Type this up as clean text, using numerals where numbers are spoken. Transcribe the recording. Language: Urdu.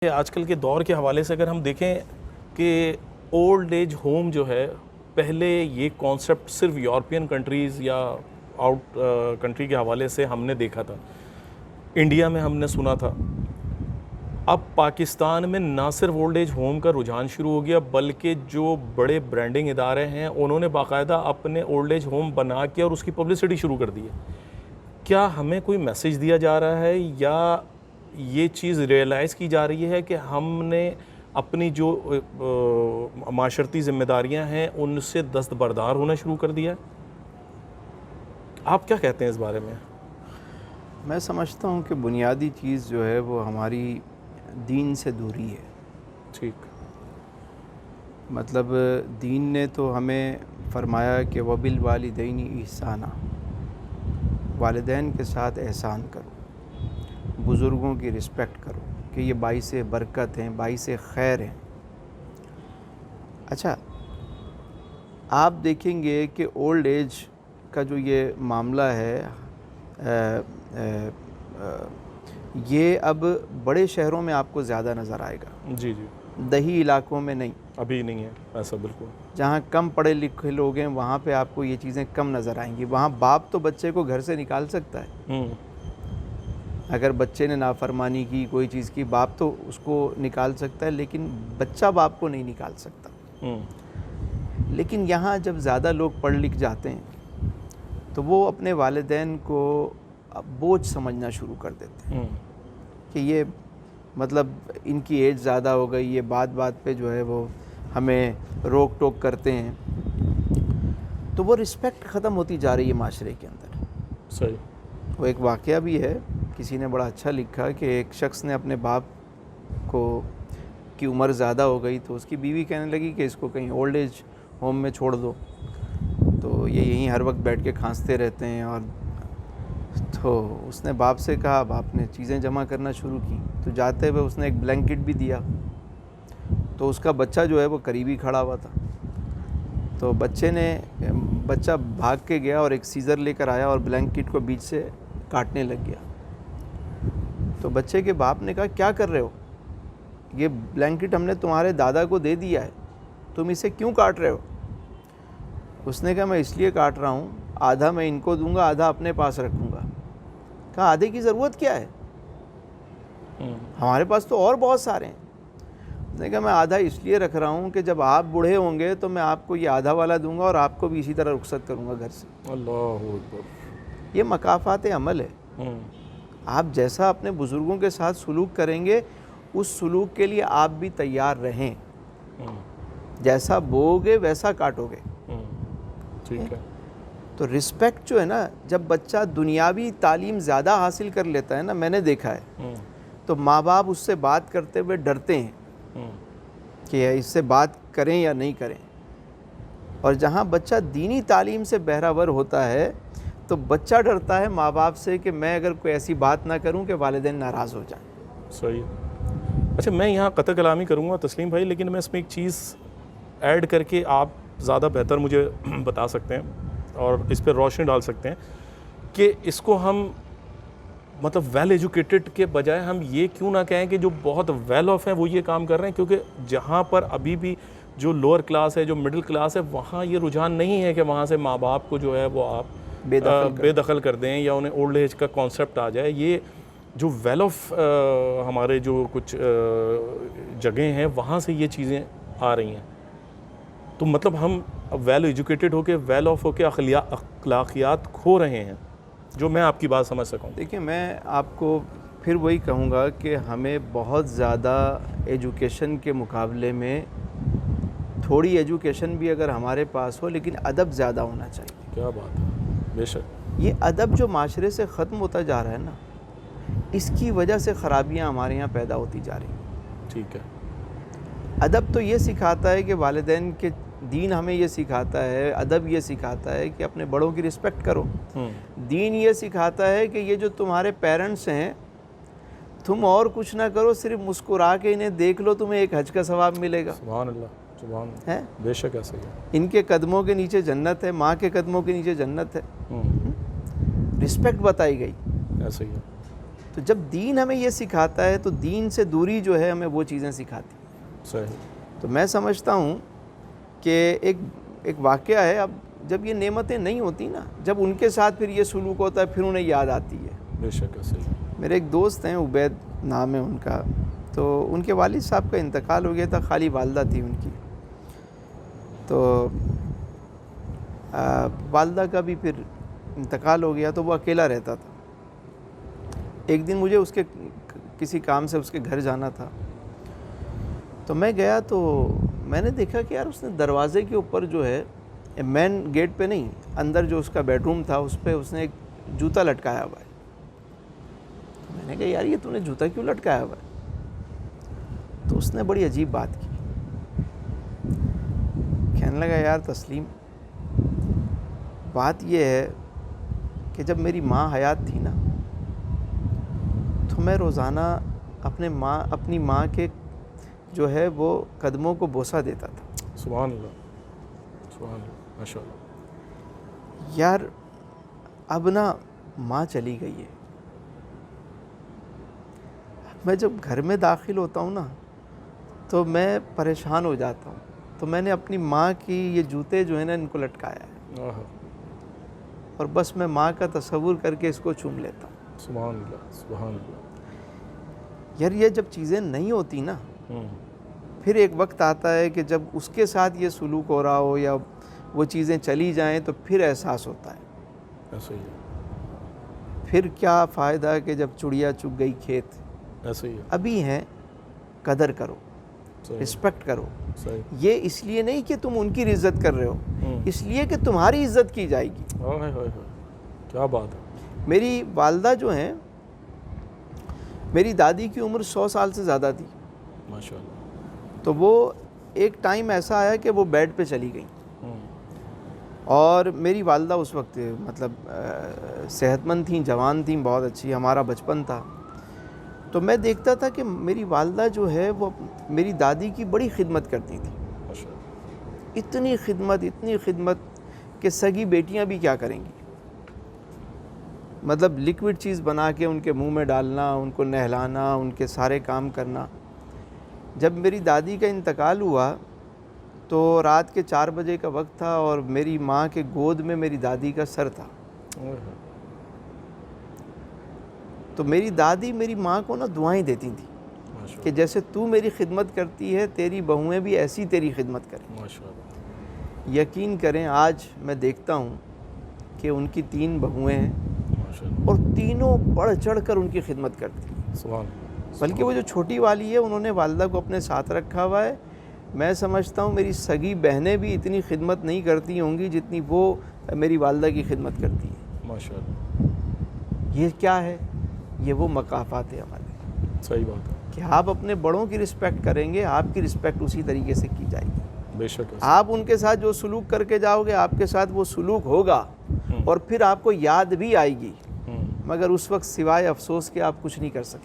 آج کل کے دور کے حوالے سے اگر ہم دیکھیں کہ اولڈ ایج ہوم جو ہے، پہلے یہ کانسیپٹ صرف یورپین کنٹریز یا آؤٹ کنٹری کے حوالے سے ہم نے دیکھا تھا، انڈیا میں ہم نے سنا تھا. اب پاکستان میں نہ صرف اولڈ ایج ہوم کا رجحان شروع ہو گیا، بلکہ جو بڑے برانڈنگ ادارے ہیں انہوں نے باقاعدہ اپنے اولڈ ایج ہوم بنا کے اور اس کی پبلسٹی شروع کر دی ہے. کیا ہمیں کوئی میسج دیا جا رہا ہے یا یہ چیز ریئلائز کی جا رہی ہے کہ ہم نے اپنی جو معاشرتی ذمہ داریاں ہیں ان سے دستبردار ہونا شروع کر دیا ہے؟ آپ کیا کہتے ہیں اس بارے میں؟ میں سمجھتا ہوں کہ بنیادی چیز جو ہے وہ ہماری دین سے دوری ہے. ٹھیک. مطلب دین نے تو ہمیں فرمایا کہ وَبِالْوَالِدَيْنِ احسانًا، والدین کے ساتھ احسان کرو، بزرگوں کی رسپیکٹ کرو کہ یہ باعث برکت ہیں، باعث خیر ہیں. اچھا، آپ دیکھیں گے کہ اولڈ ایج کا جو یہ معاملہ ہے یہ اب بڑے شہروں میں آپ کو زیادہ نظر آئے گا. جی جی. دیہی علاقوں میں نہیں، ابھی نہیں ہے ایسا. بالکل. جہاں کم پڑھے لکھے لوگ ہیں وہاں پہ آپ کو یہ چیزیں کم نظر آئیں گی. وہاں باپ تو بچے کو گھر سے نکال سکتا ہے. اگر بچے نے نافرمانی کی، کوئی چیز کی، باپ تو اس کو نکال سکتا ہے، لیکن بچہ باپ کو نہیں نکال سکتا. لیکن یہاں جب زیادہ لوگ پڑھ لکھ جاتے ہیں تو وہ اپنے والدین کو بوجھ سمجھنا شروع کر دیتے ہیں کہ یہ مطلب ان کی ایج زیادہ ہو گئی، یہ بات بات پہ جو ہے وہ ہمیں روک ٹوک کرتے ہیں. تو وہ رسپیکٹ ختم ہوتی جا رہی ہے معاشرے کے اندر. صحیح. وہ ایک واقعہ بھی ہے، کسی نے بڑا اچھا لکھا کہ ایک شخص نے اپنے باپ کو کی عمر زیادہ ہو گئی تو اس کی بیوی کہنے لگی کہ اس کو کہیں اولڈ ایج ہوم میں چھوڑ دو، تو یہ یہیں ہر وقت بیٹھ کے کھانستے رہتے ہیں. اور تو اس نے باپ سے کہا، باپ نے چیزیں جمع کرنا شروع کی تو جاتے ہوئے اس نے ایک بلینکٹ بھی دیا. تو اس کا بچہ جو ہے وہ قریبی کھڑا ہوا تھا. تو بچہ بھاگ کے گیا اور ایک سیزر لے کر آیا اور بلینکٹ کو بیچ سے کاٹنے لگ گیا. تو بچے کے باپ نے کہا، کیا کر رہے ہو؟ یہ بلینکٹ ہم نے تمہارے دادا کو دے دیا ہے، تم اسے کیوں کاٹ رہے ہو؟ اس نے کہا، میں اس لیے کاٹ رہا ہوں، آدھا میں ان کو دوں گا، آدھا اپنے پاس رکھوں گا. کہا، آدھے کی ضرورت کیا ہے؟ ہمارے پاس تو اور بہت سارے ہیں. اس نے کہا، میں آدھا اس لیے رکھ رہا ہوں کہ جب آپ بوڑھے ہوں گے تو میں آپ کو یہ آدھا والا دوں گا اور آپ کو بھی اسی طرح رخصت کروں گا گھر سے. اللہ اکبر. یہ مکافات عمل ہے. آپ جیسا اپنے بزرگوں کے ساتھ سلوک کریں گے اس سلوک کے لیے آپ بھی تیار رہیں. جیسا بو گے ویسا کاٹو گے. ٹھیک ہے. تو رسپیکٹ جو ہے نا، جب بچہ دنیاوی تعلیم زیادہ حاصل کر لیتا ہے نا، میں نے دیکھا ہے تو ماں باپ اس سے بات کرتے ہوئے ڈرتے ہیں کہ اس سے بات کریں یا نہیں کریں. اور جہاں بچہ دینی تعلیم سے بہرہ ہوتا ہے تو بچہ ڈرتا ہے ماں باپ سے کہ میں اگر کوئی ایسی بات نہ کروں کہ والدین ناراض ہو جائیں. صحیح. اچھا، میں یہاں قطع کلامی کروں گا تسلیم بھائی، لیکن میں اس میں ایک چیز ایڈ کر کے آپ زیادہ بہتر مجھے بتا سکتے ہیں اور اس پہ روشنی ڈال سکتے ہیں کہ اس کو ہم مطلب ویل ایجوکیٹڈ کے بجائے ہم یہ کیوں نہ کہیں کہ جو بہت ویل آف ہیں وہ یہ کام کر رہے ہیں. کیونکہ جہاں پر ابھی بھی جو لوور کلاس ہے، جو مڈل کلاس ہے، وہاں یہ رجحان نہیں ہے کہ وہاں سے ماں باپ کو جو ہے وہ آپ بے دخل کر دیں یا انہیں اولڈ ایج کا کانسیپٹ آ جائے. یہ جو ویل آف ہمارے جو کچھ جگہیں ہیں وہاں سے یہ چیزیں آ رہی ہیں. تو مطلب ہم ویل ایجوکیٹڈ ہو کے ویل آف ہو کے اخلاقیات کھو رہے ہیں، جو میں آپ کی بات سمجھ سکوں. دیکھیں، میں آپ کو پھر وہی کہوں گا کہ ہمیں بہت زیادہ ایجوکیشن کے مقابلے میں تھوڑی ایجوکیشن بھی اگر ہمارے پاس ہو لیکن ادب زیادہ ہونا چاہیے. کیا بات ہے. بے شک. یہ ادب جو معاشرے سے ختم ہوتا جا رہا ہے نا، اس کی وجہ سے خرابیاں ہمارے یہاں پیدا ہوتی جا رہی ہیں. ٹھیک ہے. ادب تو یہ سکھاتا ہے کہ والدین کے دین ہمیں یہ سکھاتا ہے، ادب یہ سکھاتا ہے کہ اپنے بڑوں کی رسپیکٹ کرو. دین یہ سکھاتا ہے کہ یہ جو تمہارے پیرنٹس ہیں تم اور کچھ نہ کرو، صرف مسکرا کے انہیں دیکھ لو، تمہیں ایک حج کا ثواب ملے گا. سبحان اللہ. سبحان اللہ. بے شک ایسا ہی ہے. ان کے قدموں کے نیچے جنت ہے، ماں کے قدموں کے نیچے جنت ہے. رسپیکٹ بتائی گئی. ایسا ہی ہے. تو جب دین ہمیں یہ سکھاتا ہے تو دین سے دوری جو ہے ہمیں وہ چیزیں سکھاتی ہیں. صحیح. تو میں سمجھتا ہوں کہ ایک واقعہ ہے. اب جب یہ نعمتیں نہیں ہوتی نا, جب ان کے ساتھ پھر یہ سلوک ہوتا ہے, پھر انہیں یاد آتی ہے. بے شک ہے. صحیح. میرے ایک دوست ہیں, عبید نام ہے ان کا, تو ان کے والد صاحب کا انتقال ہو گیا تھا, خالی والدہ تھی ان کی. تو والدہ کا بھی پھر انتقال ہو گیا, تو وہ اکیلا رہتا تھا. ایک دن مجھے اس کے کسی کام سے اس کے گھر جانا تھا, تو میں گیا تو میں نے دیکھا کہ یار اس نے دروازے کے اوپر جو ہے, مین گیٹ پہ نہیں, اندر جو اس کا بیڈ روم تھا اس پہ اس نے ایک جوتا لٹکایا ہوا ہے. تو میں نے کہا یار یہ تو نے جوتا کیوں لٹکایا ہوا ہے؟ تو اس نے بڑی عجیب بات کی. کہنے لگا یار تسلیم, بات یہ ہے کہ جب میری ماں حیات تھی نا, تو میں روزانہ اپنی ماں کے جو ہے وہ قدموں کو بوسہ دیتا تھا. سبحان اللہ. سبحان اللہ. ماشاء اللہ. یار اب نا ماں چلی گئی ہے, میں جب گھر میں داخل ہوتا ہوں نا تو میں پریشان ہو جاتا ہوں. تو میں نے اپنی ماں کی یہ جوتے جو ہیں نا ان کو لٹکایا ہے, اور بس میں ماں کا تصور کر کے اس کو چوم لیتا ہوں. سبحان اللہ. سبحان اللہ. یار یہ جب چیزیں نہیں ہوتی نا, پھر ایک وقت آتا ہے کہ جب اس کے ساتھ یہ سلوک ہو رہا ہو یا وہ چیزیں چلی جائیں تو پھر احساس ہوتا ہے. ایسا ہی ہے. پھر کیا فائدہ کہ جب چڑیا چگ گئی کھیت. ایسا ہی ہے. ابھی ہیں, قدر کرو, صحیح. رسپیکٹ کرو. صحیح. یہ اس لیے نہیں کہ تم ان کی عزت کر رہے ہو, اس لیے کہ تمہاری عزت کی جائے گی. ہائے ہائے ہائے, کیا بات ہے. میری والدہ جو ہیں, میری دادی کی عمر 100 سال سے زیادہ تھی. ماشاء اللہ. تو وہ ایک ٹائم ایسا آیا کہ وہ بیڈ پہ چلی گئیں, اور میری والدہ اس وقت مطلب صحت مند تھیں, جوان تھیں, بہت اچھی, ہمارا بچپن تھا. تو میں دیکھتا تھا کہ میری والدہ جو ہے وہ میری دادی کی بڑی خدمت کرتی تھی. ماشاء اللہ. اتنی خدمت کہ سگی بیٹیاں بھی کیا کریں گی. مطلب لیکوڈ چیز بنا کے ان کے منہ میں ڈالنا, ان کو نہلانا, ان کے سارے کام کرنا. جب میری دادی کا انتقال ہوا تو رات کے 4 بجے کا وقت تھا, اور میری ماں کے گود میں میری دادی کا سر تھا. تو میری دادی میری ماں کو نا دعائیں دیتی تھیں کہ جیسے تو میری خدمت کرتی ہے, تیری بہویں بھی ایسی تیری خدمت کریں. ماشاء اللہ. یقین کریں آج میں دیکھتا ہوں کہ ان کی 3 بہویں ہیں, اور تینوں بڑھ چڑھ کر ان کی خدمت کرتی ہیں. سبحان اللہ. بلکہ وہ جو چھوٹی والی ہے انہوں نے والدہ کو اپنے ساتھ رکھا ہوا ہے. میں سمجھتا ہوں میری سگی بہنیں بھی اتنی خدمت نہیں کرتی ہوں گی جتنی وہ میری والدہ کی خدمت کرتی ہیں. ماشاء اللہ. یہ کیا ہے؟ یہ وہ مقافات ہے ہمارے. صحیح بات ہے. کہ آپ اپنے بڑوں کی رسپیکٹ کریں گے, آپ کی رسپیکٹ اسی طریقے سے کی جائے گی. بے شک. آپ ان کے ساتھ جو سلوک کر کے جاؤ گے, آپ کے ساتھ وہ سلوک ہوگا, اور پھر آپ کو یاد بھی آئے گی, مگر اس وقت سوائے افسوس کے آپ کچھ نہیں کر سکتے.